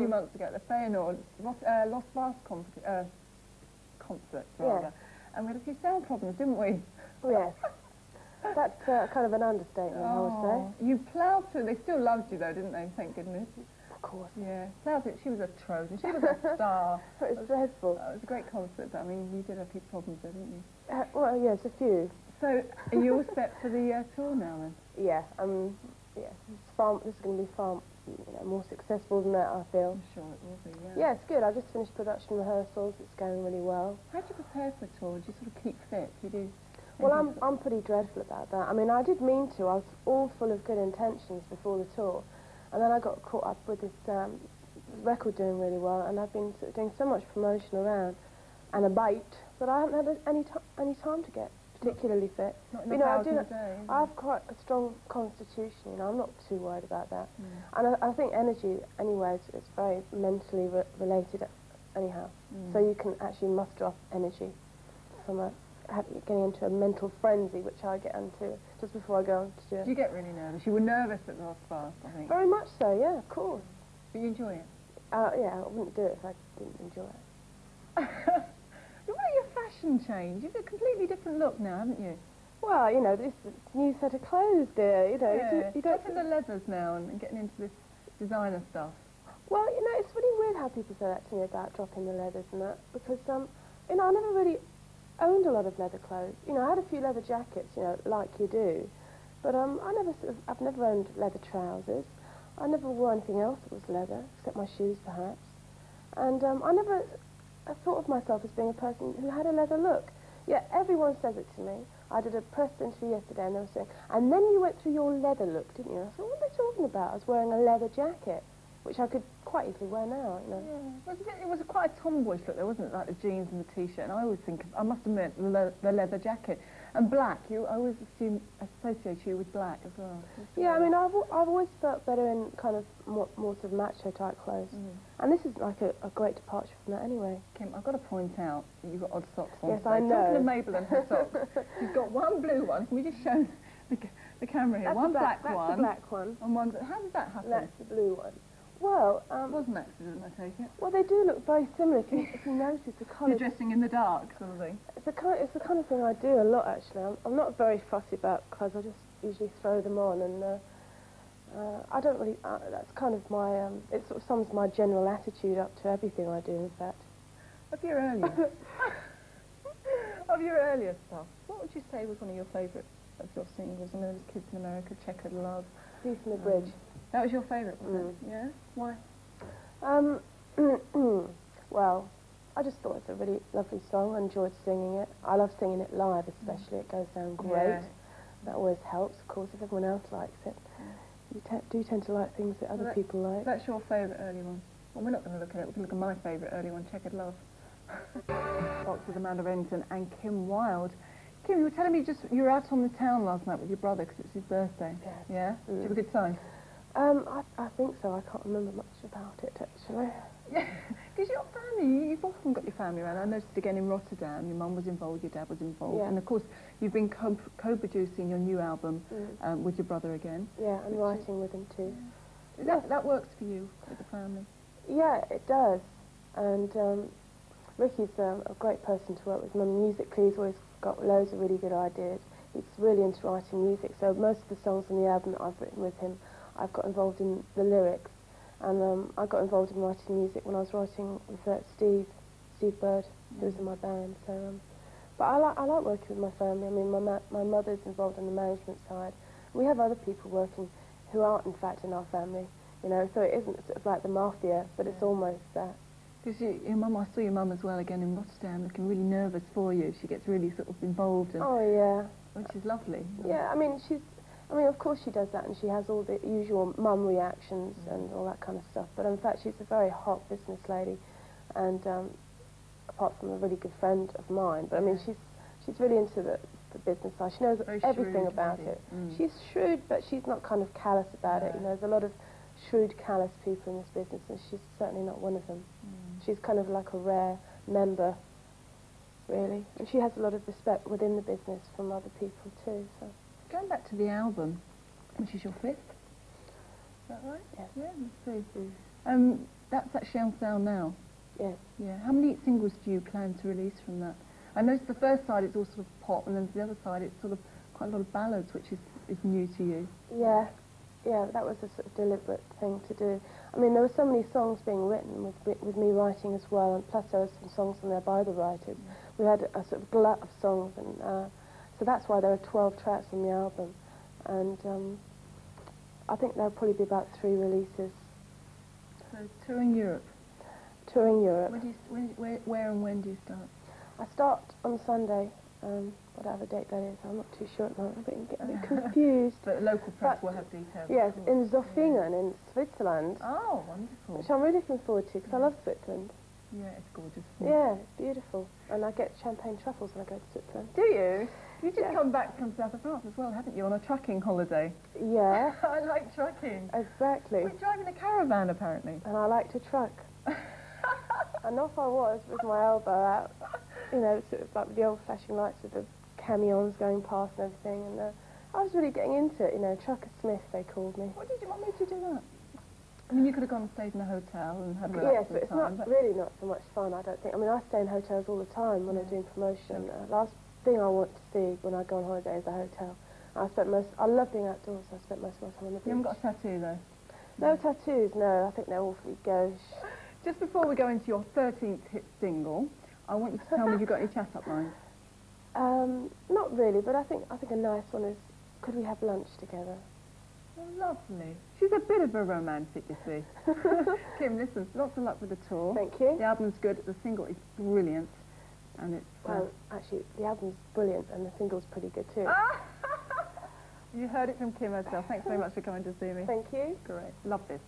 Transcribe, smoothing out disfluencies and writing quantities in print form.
few months ago at the Feyenoord Lost Vast concert, rather. Yeah. And we had a few sound problems, didn't we? Yes. That's kind of an understatement, I would say. You ploughed through. They still loved you, though, didn't they? Thank goodness. Of course. Yeah. Ploughed through. She was a Trojan. She was a star. It was dreadful. It was a great concert, but I mean, you did have a few problems there, didn't you? Well, yes, a few. So, are you all set for the tour now, then? Yeah, yeah, this is going to be far more successful than that, I feel. I'm sure it will be, yeah. Yeah, it's good. I just finished production rehearsals. It's going really well. How do you prepare for a tour? Do you sort of keep fit? Do you do... Well, I'm pretty dreadful about that. I mean, I did mean to. I was all full of good intentions before the tour. And then I got caught up with this record doing really well, and I've been sort of doing so much promotion around and a bite that I haven't had any time to get particularly fit. Not enough hours in a day, I have quite a strong constitution, I'm not too worried about that. And I think energy, anyway, is very mentally related anyhow. So you can actually muster up energy from getting into a mental frenzy, which I get into just before I go on to do it. Do you get really nervous? You were nervous at Last Fast, I think. Very much so, yeah, of course. But you enjoy it? Yeah, I wouldn't do it if I didn't enjoy it. What about your fashion change? You've got a completely different look now, haven't you? Well, you know, this new set of clothes, dear, you know. Yeah. You don't dropping the leathers now and getting into this designer stuff. Well, you know, it's really weird how people say that to me about dropping the leathers and that, because, you know, I never really owned a lot of leather clothes. You know, I had a few leather jackets, you know, like you do, but I've never owned leather trousers. I never wore anything else that was leather, except my shoes, perhaps. And I thought of myself as being a person who had a leather look. Yet everyone says it to me. I did a press interview yesterday, and they were saying, and then you went through your leather look, didn't you? And I thought, what are they talking about? I was wearing a leather jacket, which I could quite easily wear now, you know. Yeah. It was quite a tomboyish look, though, wasn't it? Like the jeans and the T-shirt. And I always think, I must admit, the leather jacket. And black, I always associate you with black as well. Yeah, I mean, I've always felt better in kind of more sort of macho type clothes. And this is like a great departure from that anyway. Kim, I've got to point out that you've got odd socks on. Yes, today. I know. Talking of Mabel and her socks, she's got one blue one. Can we just show the camera here? That's one black one. That's the black one. And one. How did that happen? That's the blue one. Well, it was an accident, I take it. Well, they do look very similar. If you notice the colours. You're dressing in the dark, sort of thing. It's the kind of thing I do a lot, actually. I'm not very fussy about clothes. I just usually throw them on, and I don't really. That's kind of my. It sort of sums my general attitude up to everything I do. In fact. Of your earlier. Of your earlier stuff, what would you say was one of your favourite of your singles? I mean, there's Kids in America, Checkered Love. Peace in the Bridge. That was your favourite, wasn't it? Yeah? Why? Well, I just thought it was a really lovely song. I enjoyed singing it. I love singing it live, especially. It goes down great. Yeah. That always helps, of course, if everyone else likes it. You do tend to like things that other people like. That's your favourite early one. Well, we're not going to look at it. We're going to look at my favourite early one, Checkered Love. Fox with Amanda Remington and Kim Wilde. Kim, you were telling me you were out on the town last night with your brother because it's his birthday. Yes. Yeah? Did you have a good time? I think so. I can't remember much about it, actually. Yeah, because your family, you've often got your family around. I noticed again in Rotterdam, your mum was involved, your dad was involved. Yeah. And of course, you've been co-producing your new album with your brother again. Yeah, and writing with him too. Yeah. That works for you, with the family? Yeah, it does. And Ricky's a great person to work with. Musically, he's always got loads of really good ideas. He's really into writing music, so most of the songs on the album that I've written with him, I've got involved in the lyrics. And I got involved in writing music when I was writing with Steve Bird, who was in my band. So, but I like working with my family. I mean, my mother's involved on the management side. We have other people working who aren't, in fact, in our family. You know, so it isn't sort of like the mafia, but it's almost that. Because your mum, I saw your mum as well again in Rotterdam, looking really nervous for you. She gets really sort of involved. And, oh yeah. Which is lovely. Yeah, I mean, of course she does that, and she has all the usual mum reactions and all that kind of stuff. But in fact, she's a very hot business lady, and apart from a really good friend of mine. But I mean, she's really into the business side. She knows everything about it. She's shrewd, but she's not kind of callous about it. You know, there's a lot of shrewd, callous people in this business, and she's certainly not one of them. She's kind of like a rare member, really, and she has a lot of respect within the business from other people too. So. Going back to the album, which is your 5th, is that right? Yes. Yeah, let's see. That's actually on sale now. Yes. Yeah. How many singles do you plan to release from that? I noticed the first side it's all sort of pop, and then the other side it's sort of quite a lot of ballads, which is new to you. Yeah. Yeah, that was a sort of deliberate thing to do. I mean, there were so many songs being written with me writing as well, and plus there were some songs on there by the writers. We had a sort of glut of songs, and so that's why there are 12 tracks on the album. And I think there'll probably be about 3 releases. So touring Europe. Touring Europe. Where and when do you start? I start on Sunday, whatever date that is. I'm not too sure at the moment. I'm a bit confused. But local press will have details. Yes, in Zofingen in Switzerland. Oh, wonderful. Which I'm really looking forward to because I love Switzerland. Yeah, it's gorgeous. Yeah, it's beautiful. And I get champagne truffles when I go to Switzerland. Do you? You've just come back from south of France as well, haven't you, on a trucking holiday? Yeah. I like trucking. Exactly. We're driving a caravan, apparently. And I like to truck. And off I was with my elbow out, you know, sort of like with the old-fashioned lights with the camions going past and everything. And I was really getting into it, you know, Trucker Smith, they called me. What did you want me to do that? I mean, you could have gone and stayed in a hotel and had a yes, relaxing but it's time. not really not so much fun, I don't think. I mean, I stay in hotels all the time when I'm doing promotion. Last thing I want to see when I go on holiday is a hotel. I love being outdoors, so I spent most of my time on the beach. You haven't got a tattoo, though? No tattoos, no. I think they're awfully gauche. Just before we go into your 13th hit single, I want you to tell me if you've got any chat-up lines. Not really, but I think a nice one is, could we have lunch together? Oh, lovely. She's a bit of a romantic, you see. Kim, listen, lots of luck with the tour. Thank you. The album's good, the single is brilliant, and it's... Well, actually, the album's brilliant, and the single's pretty good too. You heard it from Kim herself. Thanks very much for coming to see me. Thank you. Great. Love this.